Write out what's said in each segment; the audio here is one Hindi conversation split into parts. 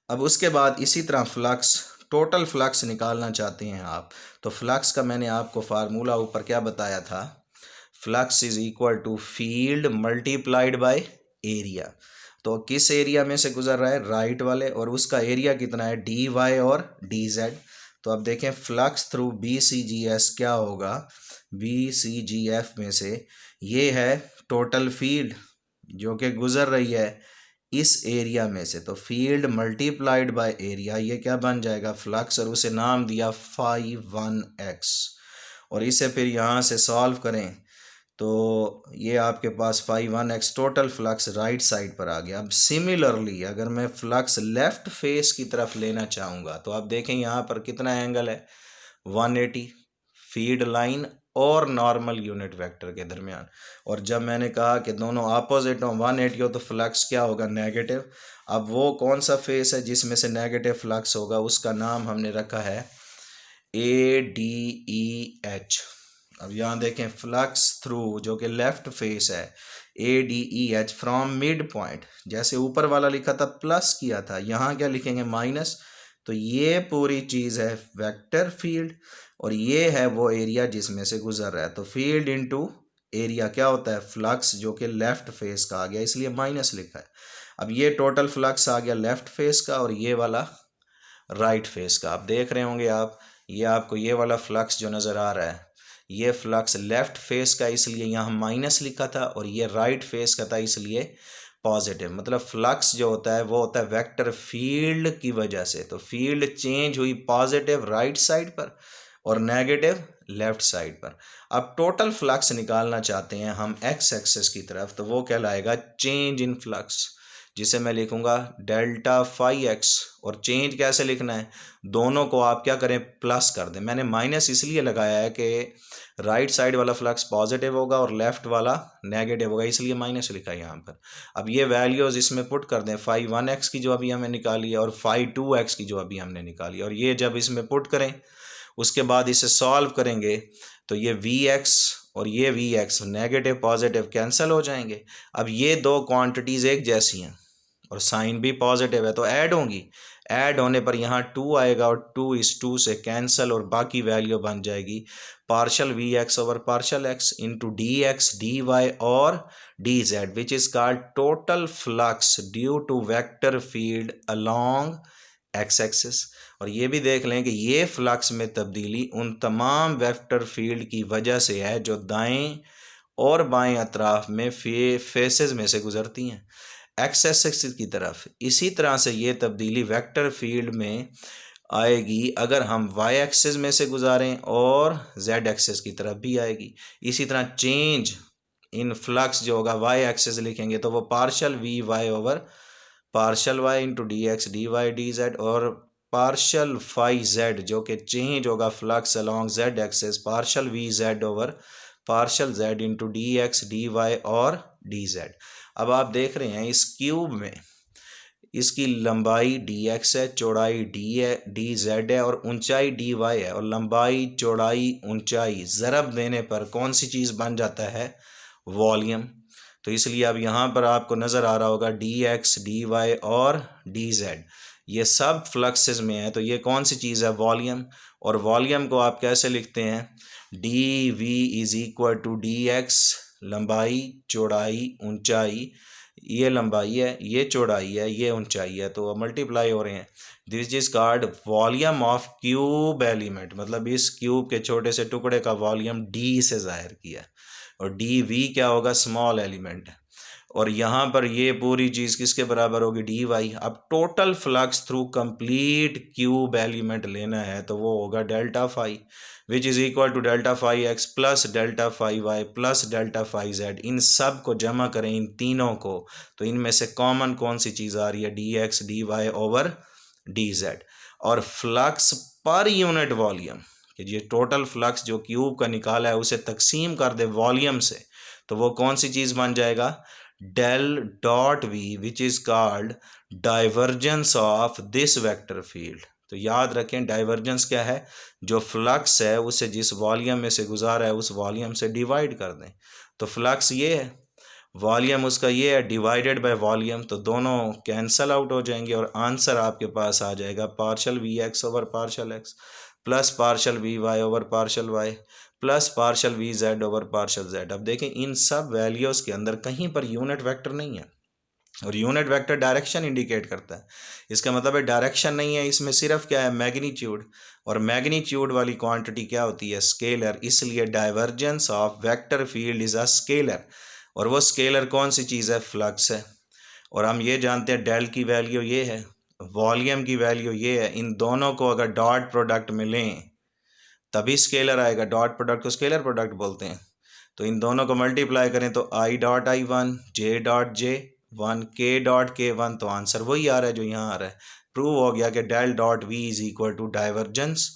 अब उसके बाद इसी तरह फ्लक्स, टोटल फ्लक्स निकालना चाहते हैं आप, तो फ्लक्स का मैंने आपको फार्मूला ऊपर क्या बताया था, flux is equal to field multiplied by area. तो किस एरिया में से गुजर रहा है, राइट वाले, और उसका एरिया कितना है, डी वाई और डी जेड। तो अब देखें flux through B C G S क्या होगा, बी सी जी एफ में से ये है टोटल फील्ड जो कि गुजर रही है इस एरिया में से, तो फील्ड मल्टीप्लाइड बाय एरिया, ये क्या बन जाएगा, फ्लक्स, और उसे नाम दिया फाइव 1x। और इसे फिर यहाँ से सॉल्व करें तो ये आपके पास 5 1x total flux right side पर आ गया। अब सिमिलरली अगर मैं फ्लक्स लेफ्ट फेस की तरफ लेना चाहूँगा तो आप देखें यहाँ पर कितना एंगल है, 180 फीड लाइन और नॉर्मल यूनिट वेक्टर के दरमियान। और जब मैंने कहा कि दोनों ऑपोजिट हो, 180 हो, तो फ्लक्स क्या होगा, नेगेटिव। अब वो कौन सा फेस है जिसमें से नेगेटिव फ्लक्स होगा, उसका नाम हमने रखा है ADEH। अब यहाँ देखें फ्लक्स थ्रू जो कि लेफ्ट फेस है, ADEH फ्रॉम मिड पॉइंट, जैसे ऊपर वाला लिखा था प्लस किया था, यहाँ क्या लिखेंगे, माइनस। तो ये पूरी चीज़ है वेक्टर फील्ड और ये है वो एरिया जिसमें से गुजर रहा है। तो फील्ड इनटू एरिया क्या होता है, फ्लक्स, जो कि लेफ्ट फेस का आ गया इसलिए माइनस लिखा है। अब ये टोटल फ्लक्स आ गया लेफ्ट फेस का और ये वाला राइट फेस का। आप देख रहे होंगे आप, ये आपको ये वाला फ्लक्स जो नज़र आ रहा है, ये फ्लक्स लेफ्ट फेस का इसलिए यहाँ माइनस लिखा था, और ये राइट फेस का था इसलिए पॉजिटिव। मतलब फ्लक्स जो होता है वो होता है वेक्टर फील्ड की वजह से। तो फील्ड चेंज हुई पॉजिटिव राइट साइड पर और नेगेटिव लेफ्ट साइड पर। अब टोटल फ्लक्स निकालना चाहते हैं हम एक्स एक्सेस की तरफ, तो वो कहलाएगा चेंज इन फ्लक्स, जिसे मैं लिखूंगा डेल्टा फाई एक्स। और चेंज कैसे लिखना है, दोनों को आप क्या करें, प्लस कर दें। मैंने माइनस इसलिए लगाया है कि राइट साइड वाला फ्लक्स पॉजिटिव होगा और लेफ्ट वाला नेगेटिव होगा, इसलिए माइनस लिखा है यहाँ पर। अब ये वैल्यूज इसमें पुट कर दें, फाई 1x की जो अभी हमें निकाली है और फाई 2x की जो अभी हमने निकाली, और ये जब इसमें पुट करें उसके बाद इसे सॉल्व करेंगे तो ये Vx और ये Vx नेगेटिव पॉजिटिव कैंसिल हो जाएंगे। अब ये दो क्वांटिटीज़ एक जैसी हैं और साइन भी पॉजिटिव है तो ऐड होंगी, ऐड होने पर यहाँ 2 आएगा और 2 से कैंसिल और बाकी वैल्यू बन जाएगी partial Vx over partial x into dx dy और dz, which is called total flux due to vector field along X axis. और ये भी देख लें कि ये फ्लक्स में तब्दीली उन तमाम वेक्टर फील्ड की वजह से है जो दाएं और बाएं अतराफ में फेसेस में से गुजरती हैं एक्स एक्सिस की तरफ। इसी तरह से ये तब्दीली वेक्टर फील्ड में आएगी अगर हम वाई एक्सिस में से गुजारें और जेड एक्सिस की तरफ भी आएगी। इसी तरह चेंज इन फ्लक्स जो होगा वाई एक्सिस लिखेंगे तो वो partial we Y over partial Y into D X D Y D Z, और पार्शल फाई जेड जो कि चेंज होगा flux along Z axes, partial V Z over partial Z into D X D Y और डी जेड। अब आप देख रहे हैं इस क्यूब में इसकी लंबाई डी एक्स है, चौड़ाई डी जेड है और ऊंचाई डी वाई है, और लंबाई चौड़ाई ऊंचाई ज़रब देने पर कौन सी चीज़ बन जाता है, वॉल्यूम। तो इसलिए अब यहाँ पर आपको नज़र आ रहा होगा डी एक्स डी वाई और डी जेड ये सब फ्लक्सेस में है, तो ये कौन सी चीज़ है, वॉल्यूम। और वॉल्यूम को आप कैसे लिखते हैं, D V is equal to D X, लंबाई चौड़ाई ऊंचाई, ये लंबाई है ये चौड़ाई है ये ऊंचाई है, तो मल्टीप्लाई हो रहे हैं। This is called volume of cube element, मतलब इस क्यूब के छोटे से टुकड़े का वॉल्यूम डी से जाहिर किया, और डी वी क्या होगा, स्मॉल एलिमेंट है। और यहाँ पर ये पूरी चीज़ किसके बराबर होगी, डी वाई। अब total flux through complete cube element लेना है तो वो होगा delta phi, which is equal to delta phi x plus delta phi y plus delta phi z. इन सब को जमा करें इन तीनों को, तो इनमें से कॉमन कौन सी चीज़ आ रही है, D X D Y over D Z. और फ्लक्स पर यूनिट वॉल्यूम, कि ये टोटल फ्लक्स जो क्यूब का निकाला है उसे तकसीम कर दे वॉल्यूम से, तो वो कौन सी चीज़ बन जाएगा, del dot V, which is called divergence of this vector field. तो याद रखें डाइवर्जेंस क्या है, जो फ्लक्स है उसे जिस वॉल्यूम में से गुजारा है उस वॉल्यूम से डिवाइड कर दें। तो फ्लक्स ये है, वॉल्यूम उसका ये है डिवाइडेड बाय वॉल्यूम, तो दोनों कैंसल आउट हो जाएंगे और आंसर आपके पास आ जाएगा partial we x over partial x plus partial we Y over partial Y plus partial V Z over partial Z. अब देखें इन सब वैल्यूज़ के अंदर कहीं पर यूनिट वेक्टर नहीं है, और यूनिट वेक्टर डायरेक्शन इंडिकेट करता है। इसका मतलब है डायरेक्शन नहीं है, इसमें सिर्फ क्या है मैग्नीट्यूड, और मैग्नीट्यूड वाली क्वांटिटी क्या होती है स्केलर, इसलिए divergence of vector field is a scalar, और वो स्केलर कौन सी चीज़ है फ्लक्स है। और हम ये जानते हैं डेल की वैल्यू ये है, वॉल्यूम की वैल्यू ये है, इन दोनों को अगर डॉट प्रोडक्ट में लें तभी स्केलर आएगा, डॉट प्रोडक्ट को स्केलर प्रोडक्ट बोलते हैं। तो इन दोनों को मल्टीप्लाई करें तो I dot I one J dot J one के डॉट के वन, तो आंसर वही आ रहा है जो यहाँ आ रहा है। प्रूव हो गया कि del dot v is equal to divergence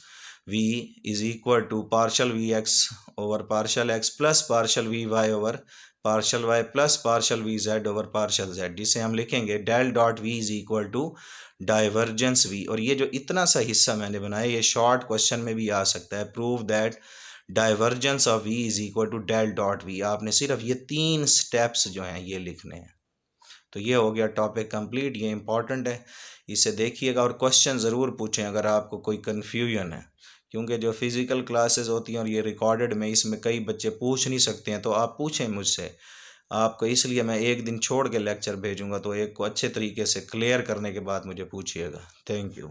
v is equal to partial we x over partial x plus partial we Y over partial Y plus partial V Z over partial z, जिसे हम लिखेंगे del dot v is equal to divergence v. और ये जो इतना सा हिस्सा मैंने बनाया ये शॉर्ट क्वेश्चन में भी आ सकता है, prove that divergence of v is equal to del dot v. आपने सिर्फ ये 3 स्टेप्स जो हैं ये लिखने हैं। तो ये हो गया टॉपिक कंप्लीट, ये इंपॉर्टेंट है, इसे देखिएगा और क्वेश्चन ज़रूर पूछें अगर आपको कोई कन्फ्यूजन है, क्योंकि जो फिज़िकल क्लासेस होती हैं और ये रिकॉर्डेड में इसमें कई बच्चे पूछ नहीं सकते हैं, तो आप पूछें मुझसे। आपको इसलिए मैं एक दिन छोड़ के लेक्चर भेजूंगा, तो एक को अच्छे तरीके से क्लियर करने के बाद मुझे पूछिएगा। Thank you.